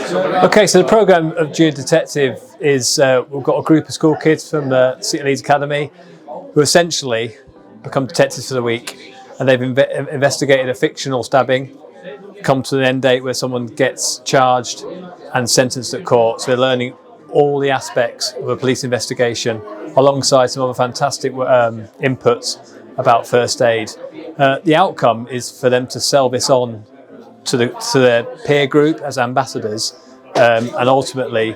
Okay, so the programme of Junior Detective is, we've got a group of school kids from the City Leeds Academy who essentially become detectives for the week, and they've investigated a fictional stabbing, come to an end date where someone gets charged and sentenced at court. So they're learning all the aspects of a police investigation alongside some other fantastic inputs about first aid. The outcome is for them to sell this on to their peer group as ambassadors, and ultimately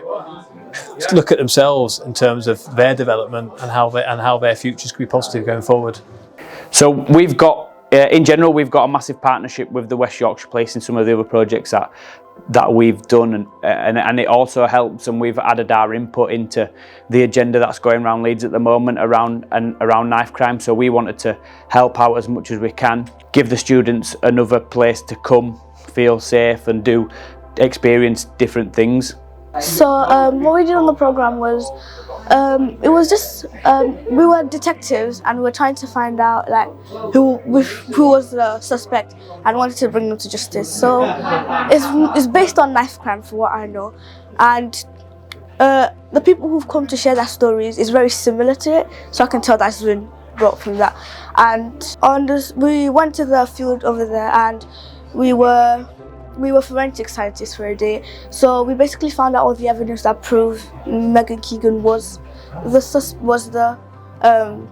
look at themselves in terms of their development and how their futures could be positive going forward. So we've got, in general, we've got a massive partnership with the West Yorkshire Police and some of the other projects that we've done, and it also helps, and we've added our input into the agenda that's going around Leeds at the moment around knife crime. So we wanted to help out as much as we can, give the students another place to come, feel safe and experience different things. So what we did on the programme was, it was just, we were detectives and we were trying to find out like who was the suspect and wanted to bring them to justice. So it's based on knife crime, for what I know, and the people who've come to share their stories is very similar to it, so I can tell that's been brought from that. And on this, we went to the field over there and we were forensic scientists for a day, so we basically found out all the evidence that proved Megan Keegan was the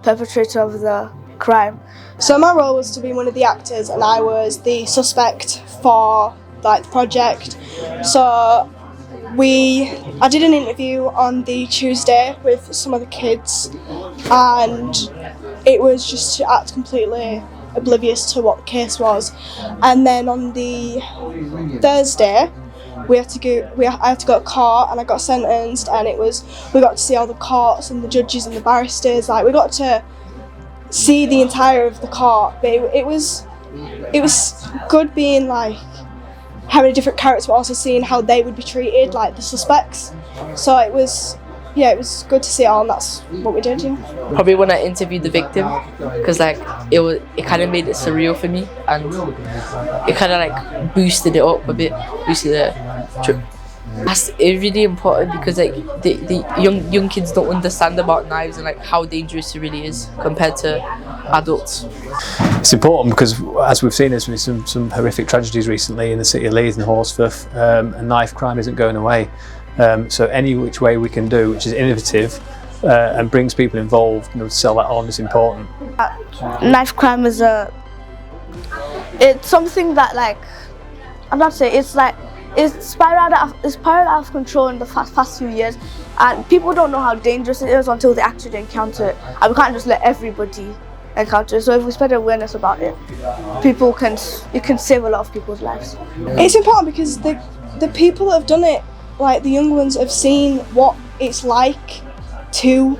perpetrator of the crime. So my role was to be one of the actors, and I was the suspect for the project. So I did an interview on the Tuesday with some of the kids, and it was just to act completely oblivious to what the case was. And then on the Thursday I had to go to court, and I got sentenced, and we got to see all the courts and the judges and the barristers. Like, we got to see the entire of the court, but it was good being like having a different character, but also seeing how they would be treated, like the suspects. So it was good to see it all, and that's what we did. Probably when I interviewed the victim, because it kind of made it surreal for me, and it kind of like boosted it up a bit, boosted it. It's really important because the young kids don't understand about knives and how dangerous it really is compared to adults. It's important because, as we've seen, there's been some horrific tragedies recently in the City of Leeds and Horsforth, and knife crime isn't going away. So any which way we can do, which is innovative and brings people involved, to sell that on is important. Knife crime is it's something that I'm not saying it's spiraled out of control in the past few years, and people don't know how dangerous it is until they actually encounter it, and we can't just let everybody encounter it. So if we spread awareness about it, it can save a lot of people's lives. It's important because the people that have done it, like the young ones, have seen what it's like to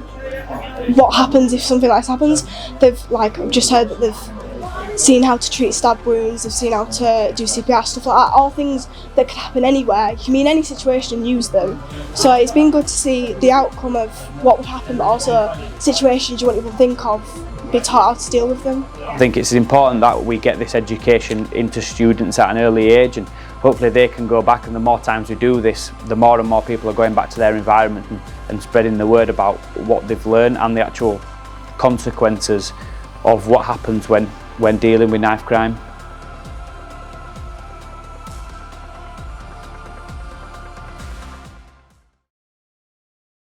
what happens if something like this happens. They've just heard that they've seen how to treat stab wounds, they've seen how to do CPR, stuff like that, all things that could happen anywhere. You can be in any situation and use them. So it's been good to see the outcome of what would happen, but also situations you wouldn't even think of, be taught how to deal with them. I think it's important that we get this education into students at an early age, and hopefully they can go back, and the more times we do this, the more and more people are going back to their environment and spreading the word about what they've learned and the actual consequences of what happens when dealing with knife crime.